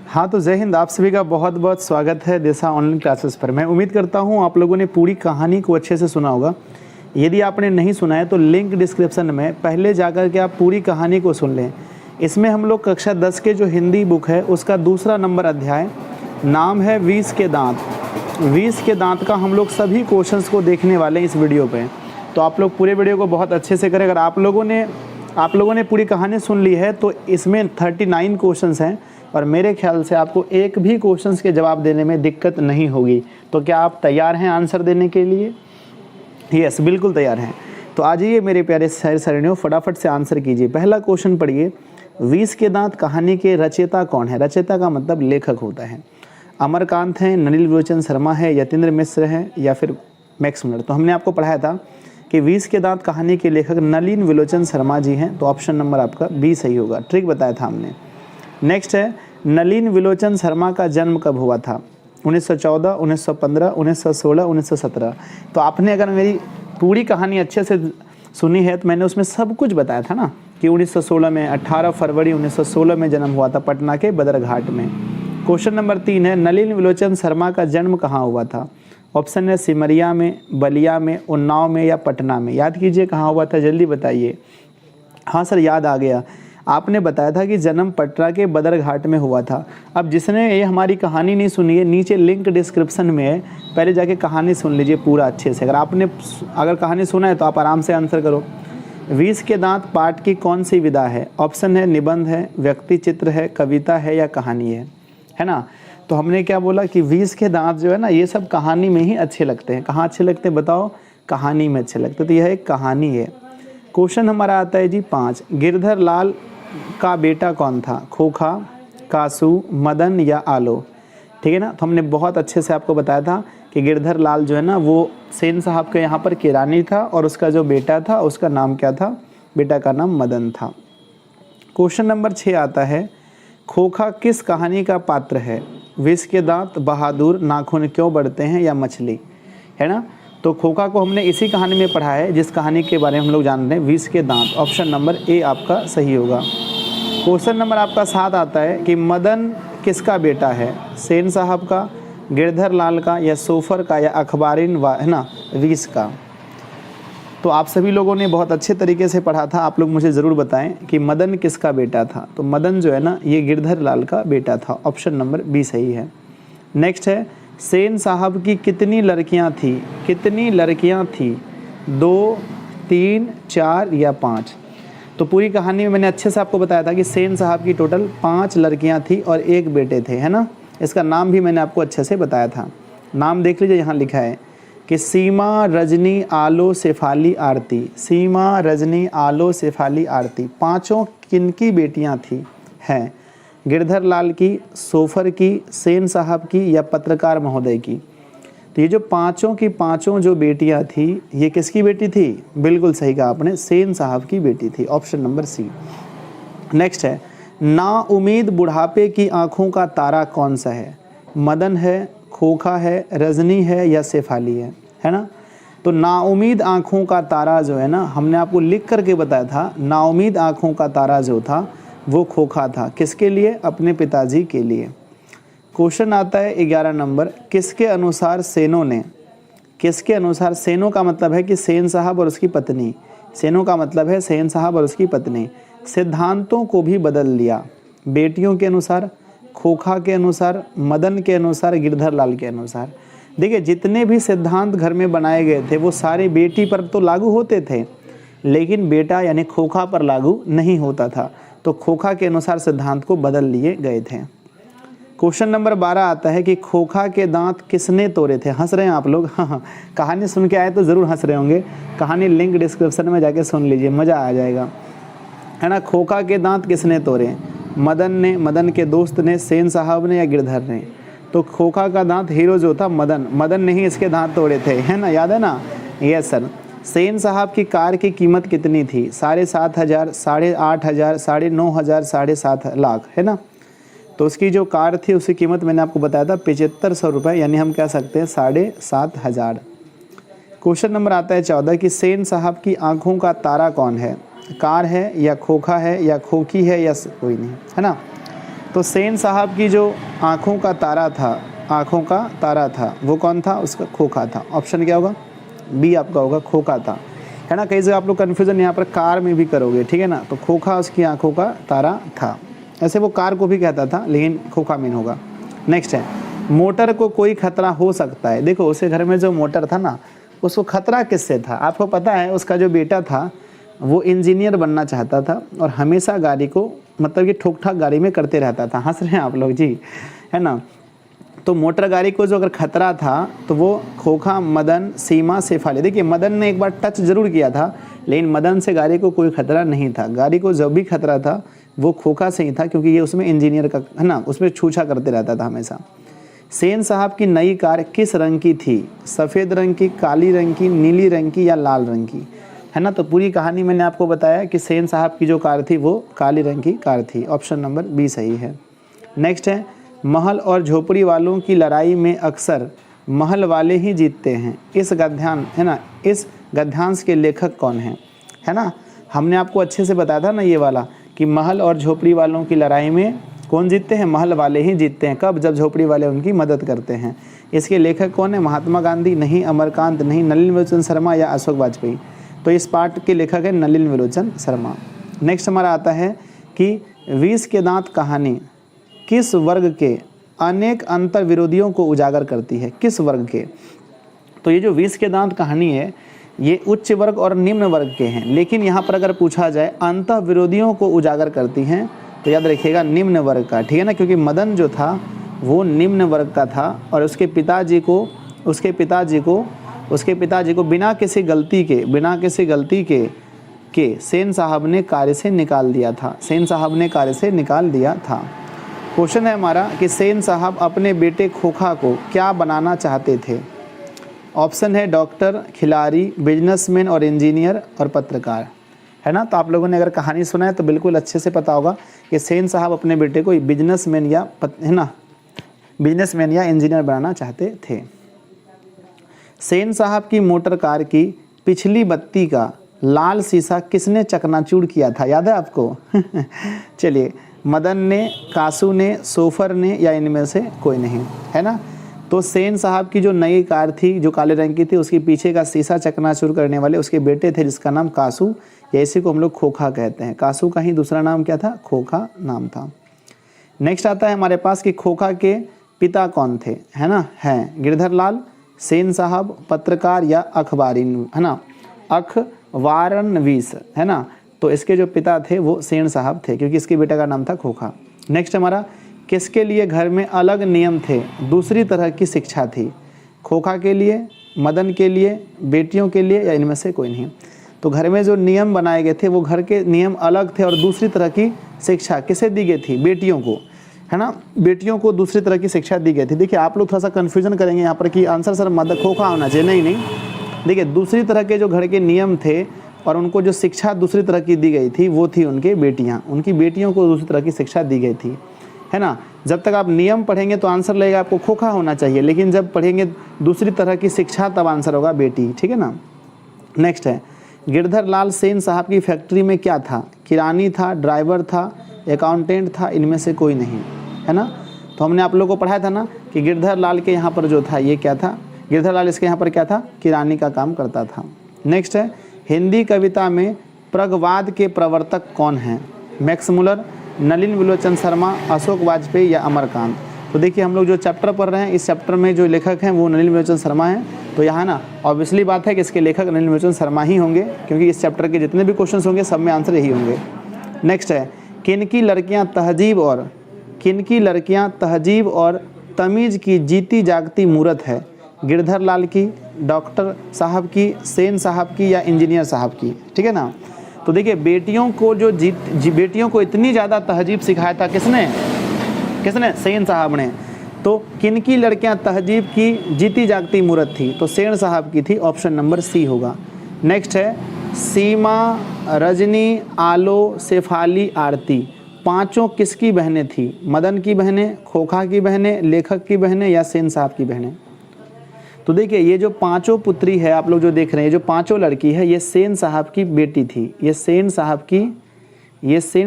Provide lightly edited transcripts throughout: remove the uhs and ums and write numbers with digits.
हाँ, तो जय हिंद। आप सभी का बहुत बहुत स्वागत है दिशा ऑनलाइन क्लासेस पर। मैं उम्मीद करता हूँ आप लोगों ने पूरी कहानी को अच्छे से सुना होगा। यदि आपने नहीं सुना है तो लिंक डिस्क्रिप्शन में पहले जाकर के आप पूरी कहानी को सुन लें। इसमें हम लोग कक्षा 10 के जो हिंदी बुक है उसका दूसरा नंबर अध्याय, नाम है 20 के दांत। 20 के दांत का हम लोग सभी क्वेश्चंस को देखने वाले हैं इस वीडियो पे। तो आप लोग पूरे वीडियो को बहुत अच्छे से करें। अगर आप लोगों ने पूरी कहानी सुन ली है तो इसमें 39 क्वेश्चंस हैं और मेरे ख्याल से आपको एक भी क्वेश्चंस के जवाब देने में दिक्कत नहीं होगी। तो क्या आप तैयार हैं आंसर देने के लिए? यस, बिल्कुल तैयार हैं। तो आ जाइए मेरे प्यारे सरिणियों, फटाफट से आंसर कीजिए। पहला क्वेश्चन पढ़िए, 20 के दांत कहानी के रचयिता कौन है? रचयिता का मतलब लेखक होता है। अमरकांत हैं, नलिन विलोचन शर्मा है, यतीन्द्र मिश्र हैं या फिर मैक्स मुलर। तो हमने आपको पढ़ाया था कि 20 के दांत कहानी के लेखक नलिन विलोचन शर्मा जी हैं। तो ऑप्शन नंबर आपका बी सही होगा। ट्रिक बताया था हमने। नेक्स्ट है, नलिन विलोचन शर्मा का जन्म कब हुआ था? 1914, 1915, 1916, 1917। तो आपने अगर मेरी पूरी कहानी अच्छे से सुनी है तो मैंने उसमें सब कुछ बताया था ना कि 1916 में 18 फरवरी 1916 में जन्म हुआ था पटना के बदरघाट में। क्वेश्चन नंबर 3 है, नलिन विलोचन शर्मा का जन्म कहाँ हुआ था? ऑप्शन है सिमरिया में, बलिया में, उन्नाव में या पटना में। याद कीजिए कहाँ हुआ था, जल्दी बताइए। हाँ सर, याद आ गया। आपने बताया था कि जन्म पटना के बदरघाट में हुआ था। अब जिसने ये हमारी कहानी नहीं सुनी है, नीचे लिंक डिस्क्रिप्शन में है, पहले जाके कहानी सुन लीजिए पूरा अच्छे से। अगर कहानी सुना है तो आप आराम से आंसर करो। 20 के दांत पाठ की कौन सी विधा है? ऑप्शन है निबंध है, व्यक्ति चित्र है, कविता है या कहानी है ना। तो हमने क्या बोला कि 20 के दांत जो है ना, ये सब कहानी में ही अच्छे लगते हैं। कहाँ अच्छे लगते हैं बताओ? कहानी में अच्छे लगते हैं। तो यह एक कहानी है। क्वेश्चन हमारा आता है जी 5, गिरधर लाल का बेटा कौन था? खोखा, कासू, मदन या आलो। ठीक है ना। तो हमने बहुत अच्छे से आपको बताया था कि गिरधर लाल जो है ना वो सेन साहब के यहाँ पर किरानी था और उसका जो बेटा था उसका नाम क्या था? बेटा का नाम मदन था। क्वेश्चन नंबर 6 आता है, खोखा किस कहानी का पात्र है? 20 के दांत, बहादुर, नाखून क्यों बढ़ते हैं या मछली, है ना। तो खोखा को हमने इसी कहानी में पढ़ा है जिस कहानी के बारे में हम लोग जान रहे हैं, 20 के दांत। ऑप्शन नंबर ए आपका सही होगा। क्वेश्चन नंबर आपका 7 आता है कि मदन किसका बेटा है? सेन साहब का, गिरधर लाल का या सोफर का या अखबारीन है ना 20 का। तो आप सभी लोगों ने बहुत अच्छे तरीके से पढ़ा था। आप लोग मुझे ज़रूर बताएं कि मदन किसका बेटा था। तो मदन जो है ना ये गिरधर लाल का बेटा था। ऑप्शन नंबर बी सही है। नेक्स्ट है, सेन साहब की कितनी लड़कियां थी? कितनी लड़कियां थी? 2, 3, 4 या 5। तो पूरी कहानी में मैंने अच्छे से आपको बताया था कि सेन साहब की टोटल 5 लड़कियां थी और एक बेटे थे, है ना। इसका नाम भी मैंने आपको अच्छे से बताया था। नाम देख लीजिए, यहाँ लिखा है कि सीमा, रजनी, आलो, शेफाली, आरती। सीमा, रजनी, आलो, शेफाली, आरती पाँचों किनकी बेटियां थी? हैं गिरधर लाल की, सोफर की, सेन साहब की या पत्रकार महोदय की। तो ये जो पांचों की पांचों जो बेटियां थी, ये किसकी बेटी थी? बिल्कुल सही कहा आपने, सेन साहब की बेटी थी। Option number C. नेक्स्ट है, ना उम्मीद बुढ़ापे की आंखों का तारा कौन सा है? मदन है, खोखा है, रजनी है या शेफाली है ना। तो नाउमीद आँखों का तारा जो है ना, हमने आपको लिख करके बताया था, नाउमीद आँखों का तारा जो था वो खोखा था। किसके लिए? अपने पिताजी के लिए। क्वेश्चन आता है 11 नंबर, किसके अनुसार सेनों ने, किसके अनुसार, सेनों का मतलब है कि सेन साहब और उसकी पत्नी, सेनों का मतलब है सेन साहब और उसकी पत्नी, सिद्धांतों को भी बदल लिया? बेटियों के अनुसार, खोखा के अनुसार, मदन के अनुसार, गिरधर लाल के अनुसार। देखिए जितने भी सिद्धांत घर में बनाए गए थे वो सारे बेटी पर तो लागू होते थे, लेकिन बेटा यानी खोखा पर लागू नहीं होता था। तो खोखा के अनुसार सिद्धांत को बदल लिए गए थे। क्वेश्चन नंबर 12 आता है कि खोखा के दांत किसने तोड़े थे? हंस रहे हैं आप लोग? हाँ, कहानी सुन के आए तो ज़रूर हंस रहे होंगे। कहानी लिंक डिस्क्रिप्शन में जाके सुन लीजिए, मज़ा आ जाएगा, है ना। खोखा के दांत किसने तोड़े? मदन ने, मदन के दोस्त ने, सेन साहब ने या गिरधर ने। तो खोखा का दांत हीरो जो था मदन ने ही इसके दांत तोड़े थे, है ना, याद है ना। Yes sir. सेन साहब की कार की कीमत कितनी थी? 7,500, 8,500, 9,500, 7.5 लाख, है ना। तो उसकी जो कार थी उसकी कीमत मैंने आपको बताया था 7500 रुपये, यानी हम कह सकते हैं 7,500। क्वेश्चन नंबर आता है 14 कि सेन साहब की आंखों का तारा कौन है? कार है या खोखा है या खोखी है या कोई नहीं, है ना। तो सेन साहब की जो आँखों का तारा था वो कौन था? उसका खोखा था। ऑप्शन क्या होगा? बी आपका होगा, खोखा था, है ना। कई जगह आप लोग कन्फ्यूज़न यहाँ पर कार में भी करोगे, ठीक है ना। तो खोखा उसकी आँखों का तारा था। ऐसे वो कार को भी कहता था, लेकिन खोखा मीन होगा। नेक्स्ट है, मोटर को कोई खतरा हो सकता है। देखो उसके घर में जो मोटर था ना, उसको खतरा किससे था? आपको पता है उसका जो बेटा था वो इंजीनियर बनना चाहता था और हमेशा गाड़ी को मतलब कि ठोक ठाक गाड़ी में करते रहता था। हंस रहे हैं आप लोग जी, है ना। तो मोटर गाड़ी को जो अगर खतरा था तो वो खोखा, मदन, सीमा, शेफाली। देखिए मदन ने एक बार टच जरूर किया था, लेकिन मदन से गाड़ी को कोई खतरा नहीं था। गाड़ी को जो भी खतरा था वो खोखा से ही था, क्योंकि ये उसमें इंजीनियर का, है ना, उसमें छूछा करते रहता था हमेशा। सेन साहब की नई कार किस रंग की थी? सफ़ेद रंग की, काली रंग की, नीली रंग की या लाल रंग की, है ना। तो पूरी कहानी मैंने आपको बताया कि सेन साहब की जो कार थी वो काली रंग की कार थी। ऑप्शन नंबर बी सही है। नेक्स्ट है, महल और झोपड़ी वालों की लड़ाई में अक्सर महल वाले ही जीतते हैं। इस गद्यांश, है ना, इस गद्यांश के लेखक कौन हैं? है ना, हमने आपको अच्छे से बताया था ना ये वाला कि महल और झोपड़ी वालों की लड़ाई में कौन जीतते हैं? महल वाले ही जीतते हैं। कब? जब झोपड़ी वाले उनकी मदद करते हैं। इसके लेखक कौन है? महात्मा गांधी नहीं, अमरकांत नहीं, नलिन विलोचन शर्मा या अशोक वाजपेयी। तो इस पार्ट के लेखक है नलिन विलोचन शर्मा। नेक्स्ट हमारा आता है कि विष के दांत कहानी किस वर्ग के अनेक अंतर विरोधियों को उजागर करती है? किस वर्ग के? तो ये जो विष के दांत कहानी है ये उच्च वर्ग और निम्न वर्ग के हैं, लेकिन यहाँ पर अगर पूछा जाए अंतः विरोधियों को उजागर करती हैं तो याद रखिएगा निम्न वर्ग का, ठीक है ना, क्योंकि मदन जो था वो निम्न वर्ग का था और उसके पिताजी को बिना किसी गलती के सेन साहब ने कार्य से निकाल दिया था। क्वेश्चन है हमारा कि सेन साहब अपने बेटे खोखा को क्या बनाना चाहते थे? ऑप्शन है डॉक्टर, खिलाड़ी, बिजनेसमैन और इंजीनियर और पत्रकार, है ना। तो आप लोगों ने अगर कहानी सुना है तो बिल्कुल अच्छे से पता होगा कि सेन साहब अपने बेटे को बिजनेसमैन या इंजीनियर बनाना चाहते थे। सेन साहब की मोटर कार की पिछली बत्ती का लाल शीशा किसने चकनाचूर किया था? याद है आपको? चलिए, मदन ने, कासू ने, सोफर ने या इनमें से कोई नहीं, है ना। तो सेन साहब की जो नई कार थी जो काले रंग की थी उसके पीछे का शीशा चकनाचूर करने वाले उसके बेटे थे जिसका नाम कासू, या इसी को हम लोग खोखा कहते हैं। कासू का ही दूसरा नाम क्या था? खोखा नाम था। नेक्स्ट आता है हमारे पास कि खोखा के पिता कौन थे, है ना। हैं गिरधर लाल, सेन साहब, पत्रकार या अखबारी, है ना, अखबारनवीस, है ना। तो इसके जो पिता थे वो सेन साहब थे क्योंकि इसके बेटा का नाम था खोखा। नेक्स्ट हमारा, किसके लिए घर में अलग नियम थे, दूसरी तरह की शिक्षा थी? खोखा के लिए, मदन के लिए, बेटियों के लिए या इनमें से कोई नहीं। तो घर में जो नियम बनाए गए थे वो घर के नियम अलग थे और दूसरी तरह की शिक्षा किसे दी गई थी? बेटियों को, है ना। बेटियों को दूसरी तरह की शिक्षा दी गई थी। देखिए आप लोग थोड़ा सा कन्फ्यूजन करेंगे यहाँ पर कि आंसर सर मदन खोखा होना चाहिए, नहीं। देखिए दूसरी तरह के जो घर के नियम थे और उनको जो शिक्षा दूसरी तरह की दी गई थी वो थी उनकी बेटियों को दूसरी तरह की शिक्षा दी गई थी, है ना। जब तक आप नियम पढ़ेंगे तो आंसर लगेगा आपको खोखा होना चाहिए, लेकिन जब पढ़ेंगे दूसरी तरह की शिक्षा तब आंसर होगा बेटी, ठीक है ना। नेक्स्ट है, गिरधर लाल सेन साहब की फैक्ट्री में क्या था? किरानी था, ड्राइवर था, अकाउंटेंट था, इनमें से कोई नहीं, है ना। तो हमने आप लोगों को पढ़ाया था ना कि गिरधर लाल के यहाँ पर जो था ये क्या था? गिरधर लाल इसके यहाँ पर क्या था? किरानी का काम करता था। नेक्स्ट है, हिंदी कविता में प्रगवाद के प्रवर्तक कौन हैं? मैक्स मुलर, नलिन विलोचन शर्मा, अशोक वाजपेयी या अमरकांत। तो देखिए हम लोग जो चैप्टर पढ़ रहे हैं इस चैप्टर में जो लेखक हैं वो नलिन विलोचन शर्मा हैं। तो यहाँ ना ऑब्वियसली बात है कि इसके लेखक नलिन विलोचन शर्मा ही होंगे क्योंकि इस चैप्टर के जितने भी क्वेश्चंस होंगे सब में आंसर यही होंगे। नेक्स्ट है, किनकी लड़कियाँ तहजीब और तमीज़ की जीती जागती मूरत है? गिरधर लाल की, डॉक्टर साहब की, सेन साहब की या इंजीनियर साहब की, ठीक है ना। तो देखिए बेटियों को इतनी ज़्यादा तहजीब सिखाया था किसने? सेन साहब ने। तो किनकी लड़कियां तहजीब की जीती जागती मूरत थी? तो सेन साहब की थी। ऑप्शन नंबर सी होगा। नेक्स्ट है, सीमा, रजनी, आलो, शेफाली, आरती, पांचों किसकी बहनें थी? मदन की बहनें, खोखा की बहनें, लेखक की बहनें या सेन साहब की बहनें? तो देखिए ये जो पांचों पुत्री है आप लोग जो देख रहे हैं, ये जो पांचों लड़की है ये सेन साहब की बेटी थी। ये सेन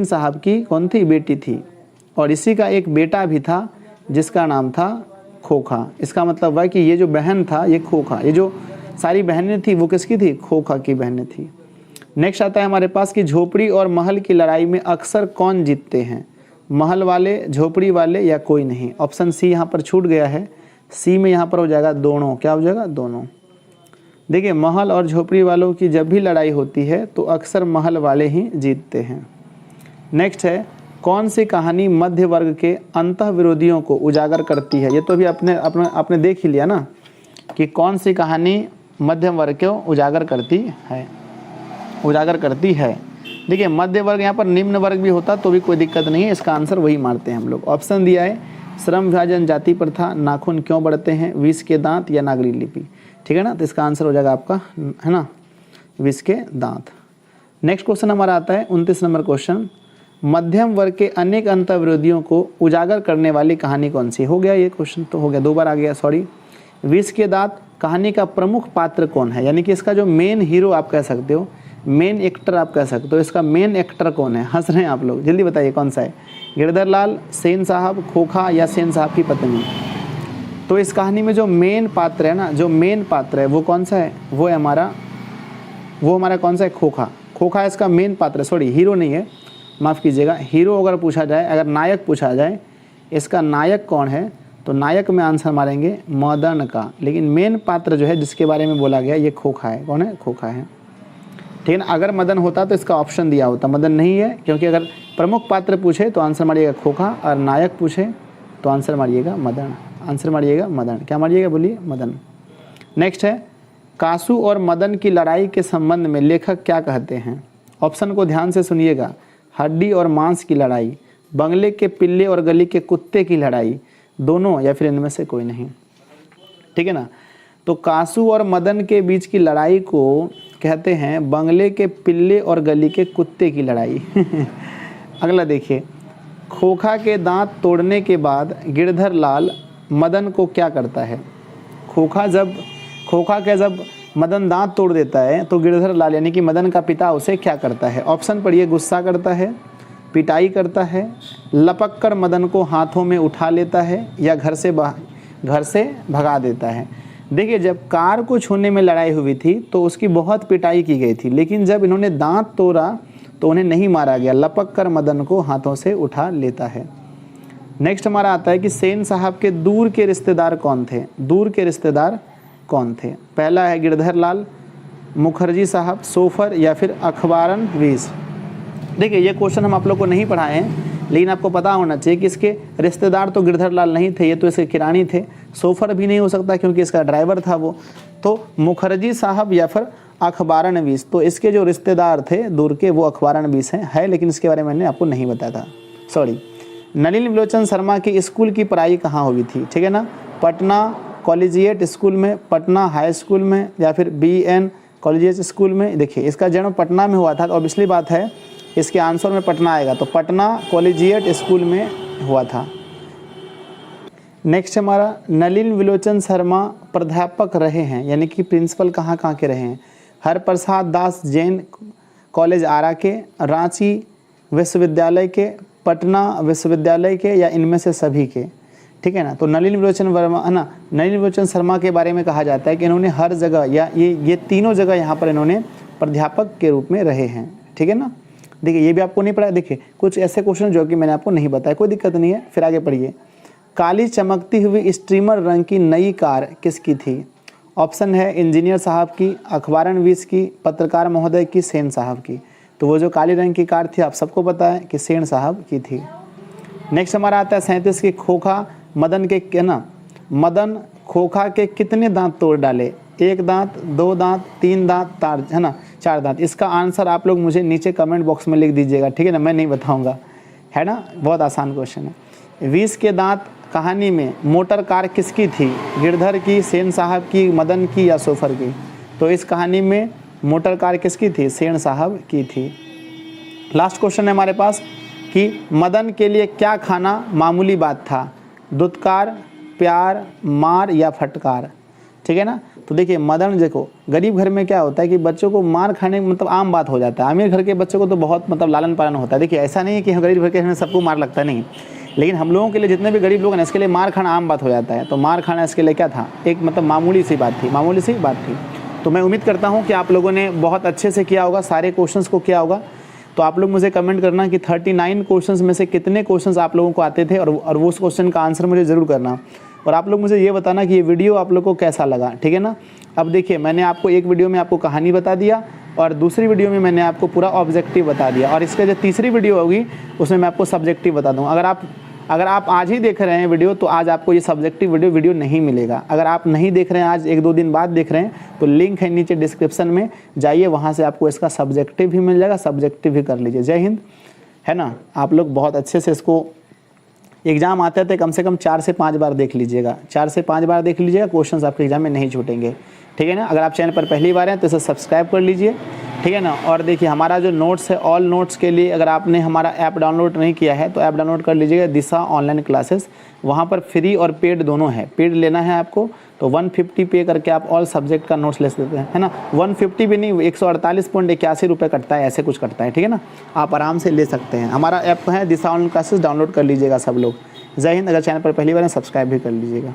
साहब की कौन थी? बेटी थी। और इसी का एक बेटा भी था जिसका नाम था खोखा। इसका मतलब हुआ कि ये जो बहन था ये खोखा, ये जो सारी बहनें थी वो किसकी थी? खोखा की बहनें थी। नेक्स्ट आता है हमारे पास कि झोपड़ी और महल की लड़ाई में अक्सर कौन जीतते हैं? महल वाले, झोपड़ी वाले या कोई नहीं? ऑप्शन सी यहाँ पर छूट गया है। सी में यहाँ पर हो जाएगा दोनों। क्या हो जाएगा? दोनों। देखिए महल और झोपड़ी वालों की जब भी लड़ाई होती है तो अक्सर महल वाले ही जीतते हैं। नेक्स्ट है कौन सी कहानी मध्य वर्ग के अंतः विरोधियों को उजागर करती है? ये तो भी आपने देख ही लिया ना कि कौन सी कहानी मध्यम वर्ग को उजागर करती है। देखिए मध्य वर्ग, यहाँ पर निम्न वर्ग भी होता तो भी कोई दिक्कत नहीं है, इसका आंसर वही मारते हैं हम लोग। ऑप्शन दिया है श्रम विभाजन, जाति प्रथा, नाखून क्यों बढ़ते हैं, विष के दांत या नागरी लिपि। ठीक है ना, तो इसका आंसर हो जाएगा आपका, है ना, विष के दांत। नेक्स्ट क्वेश्चन हमारा आता है 29 नंबर क्वेश्चन, मध्यम वर्ग के अनेक अंतर विरोधियों को उजागर करने वाली कहानी कौन सी? हो गया ये क्वेश्चन तो हो गया, 2 बार आ गया, सॉरी। विष के दांत कहानी का प्रमुख पात्र कौन है? यानी कि इसका जो मेन हीरो आप कह सकते हो, मेन एक्टर आप कह सकते हो, इसका मेन एक्टर कौन है? हंस रहे हैं आप लोग, जल्दी बताइए कौन सा है? गिरधर लाल, सेन साहब, खोखा या सेन साहब की पत्नी? तो इस कहानी में जो मेन पात्र है ना, जो मेन पात्र है वो कौन सा है? वो हमारा कौन सा है? खोखा। खोखा इसका मेन पात्र, सॉरी हीरो नहीं है, माफ़ कीजिएगा। हीरो अगर पूछा जाए, अगर नायक पूछा जाए, इसका नायक कौन है? तो नायक में आंसर मारेंगे मदन का, लेकिन मेन पात्र जो है जिसके बारे में बोला गया ये खोखा है। कौन है? खोखा है। ठीक है ना, अगर मदन होता तो इसका ऑप्शन दिया होता, मदन नहीं है, क्योंकि अगर प्रमुख पात्र पूछे तो आंसर मारिएगा खोखा, और नायक पूछे तो आंसर मारिएगा मदन। आंसर मारिएगा मदन। क्या मारिएगा? बोलिए, मदन। नेक्स्ट है कासू और मदन की लड़ाई के संबंध में लेखक क्या कहते हैं? ऑप्शन को ध्यान से सुनिएगा। हड्डी और मांस की लड़ाई, बंगले के पिल्ले और गली के कुत्ते की लड़ाई, दोनों या फिर इनमें से कोई नहीं। ठीक है ना, तो कासू और मदन के बीच की लड़ाई को कहते हैं बंगले के पिल्ले और गली के कुत्ते की लड़ाई। अगला देखिए, खोखा के दांत तोड़ने के बाद गिरधर लाल मदन को क्या करता है? खोखा के जब मदन दांत तोड़ देता है तो गिरधर लाल यानी कि मदन का पिता उसे क्या करता है? ऑप्शन पढ़िए, गुस्सा करता है, पिटाई करता है, लपक कर मदन को हाथों में उठा लेता है, या घर से भगा देता है। देखिए जब कार को छूने में लड़ाई हुई थी तो उसकी बहुत पिटाई की गई थी, लेकिन जब इन्होंने दांत तोड़ा तो उन्हें नहीं मारा गया, लपक कर मदन को हाथों से उठा लेता है। नेक्स्ट हमारा आता है कि सेन साहब के दूर के रिश्तेदार कौन थे? दूर के रिश्तेदार कौन थे? पहला है गिरधर लाल, मुखर्जी साहब, सोफर या फिर अखबारन वीस। देखिए ये क्वेश्चन हम आप लोग को नहीं पढ़ाए हैं, लेकिन आपको पता होना चाहिए कि इसके रिश्तेदार तो गिरधर लाल नहीं थे, ये तो इसके किरानी थे। सोफर भी नहीं हो सकता क्योंकि इसका ड्राइवर था वो। तो मुखर्जी साहब या फिर अखबारन वीस, तो इसके जो रिश्तेदार थे दूर के वो अखबारन वीस है, लेकिन इसके बारे में मैंने आपको नहीं बताया था, सॉरी। नलिन विलोचन शर्मा की स्कूल की पढ़ाई कहाँ हुई थी? ठीक है ना, पटना कॉलेजिएट स्कूल में, पटना हाई स्कूल में, या फिर BN कॉलेजिएट स्कूल में। देखिए इसका जन्म पटना में हुआ था, तो ऑब्वियसली बात है इसके आंसर में पटना आएगा, तो पटना कॉलेजिएट स्कूल में हुआ था। नेक्स्ट हमारा, नलिन विलोचन शर्मा प्राध्यापक रहे हैं, यानी कि प्रिंसिपल कहाँ के रहे हैं? हरप्रसाद दास जैन कॉलेज आरा के, रांची विश्वविद्यालय के, पटना विश्वविद्यालय के, या इनमें से सभी के। ठीक है ना, तो नलिन विलोचन वर्मा है ना, नलिन विलोचन शर्मा के बारे में कहा जाता है कि इन्होंने हर जगह या ये तीनों जगह यहाँ पर इन्होंने प्राध्यापक के रूप में रहे हैं। ठीक है ना, देखिए ये भी आपको नहीं पढ़ा। देखिए कुछ ऐसे क्वेश्चन जो कि मैंने आपको नहीं बताया, कोई दिक्कत नहीं है, फिर आगे पढ़िए। काली चमकती हुई स्ट्रीमर रंग की नई कार किसकी थी? ऑप्शन है इंजीनियर साहब की, अखबारन वीस की, पत्रकार महोदय की, सेन साहब की। तो वो जो काली रंग की कार थी आप सबको पता है कि सेन साहब की थी। नेक्स्ट हमारा आता है 37 की, खोखा मदन खोखा के कितने दांत तोड़ डाले? 1 दांत, 2 दांत, 3 दांत, 4 दांत। इसका आंसर आप लोग मुझे नीचे कमेंट बॉक्स में लिख दीजिएगा, ठीक है ना, मैं नहीं बताऊंगा, है ना, बहुत आसान क्वेश्चन है। 20 के दांत कहानी में मोटर कार किसकी थी? गिरधर की, सेन साहब की, मदन की, या सोफर की? तो इस कहानी में मोटर कार किसकी थी? सेन साहब की थी। लास्ट क्वेश्चन है हमारे पास कि मदन के लिए क्या खाना मामूली बात था? दुत्कार, प्यार, मार या फटकार? ठीक है ना, तो देखिए मदन, देखो गरीब घर में क्या होता है कि बच्चों को मार खाने मतलब आम बात हो जाता है। अमीर घर के बच्चों को तो बहुत मतलब लालन पालन होता है। देखिए ऐसा नहीं है कि गरीब घर के सबको मार लगता नहीं, लेकिन हम लोगों के लिए, जितने भी गरीब लोग हैं, इसके लिए मार खाना आम बात हो जाता है। तो मार खाना इसके लिए क्या था, एक मतलब मामूली सी बात थी, मामूली सी बात थी। तो मैं उम्मीद करता हूँ कि आप लोगों ने बहुत अच्छे से किया होगा, सारे क्वेश्चंस को किया होगा। तो आप लोग मुझे कमेंट करना कि 39 क्वेश्चंस में से कितने क्वेश्चंस आप लोगों को आते थे, और वो उस क्वेश्चन का आंसर मुझे ज़रूर करना। और आप लोग मुझे ये बताना कि ये वीडियो आप लोग को कैसा लगा, ठीक है ना। अब देखिए, मैंने आपको एक वीडियो में आपको कहानी बता दिया, और दूसरी वीडियो में मैंने आपको पूरा ऑब्जेक्टिव बता दिया, और इसका जो तीसरी वीडियो होगी उसमें मैं आपको सब्जेक्टिव बता दूँगा। अगर आप आज ही देख रहे हैं वीडियो, तो आज आपको ये सब्जेक्टिव वीडियो नहीं मिलेगा। अगर आप नहीं देख रहे हैं, आज 1-2 दिन बाद देख रहे हैं, तो लिंक है नीचे डिस्क्रिप्शन में, जाइए, वहाँ से आपको इसका सब्जेक्टिव भी मिल जाएगा, सब्जेक्टिव भी कर लीजिए। जय हिंद, है ना। आप लोग बहुत अच्छे से इसको, एग्ज़ाम आते थे कम से कम 4 से 5 बार देख लीजिएगा, 4 से 5 बार देख लीजिएगा, क्वेश्चंस आपके एग्जाम में नहीं छूटेंगे, ठीक है ना। अगर आप चैनल पर पहली बार हैं तो इसे सब्सक्राइब कर लीजिए, ठीक है ना। और देखिए, हमारा जो नोट्स है, ऑल नोट्स के लिए अगर आपने हमारा ऐप डाउनलोड नहीं किया है तो ऐप डाउनलोड कर लीजिएगा, दिशा ऑनलाइन क्लासेस। वहाँ पर फ्री और पेड दोनों है। पेड लेना है आपको तो 150 पे करके आप ऑल सब्जेक्ट का नोट्स ले सकते हैं, है ना। 150 भी नहीं, 148.81 रुपये कटता है, ऐसे कुछ कटता है, ठीक है ना। आप आराम से ले सकते हैं। हमारा ऐप है दिशा ऑनलाइन क्लासेस, डाउनलोड कर लीजिएगा सब लोग। जय हिंद। अगर चैनल पर पहली बार है, सब्सक्राइब भी कर लीजिएगा।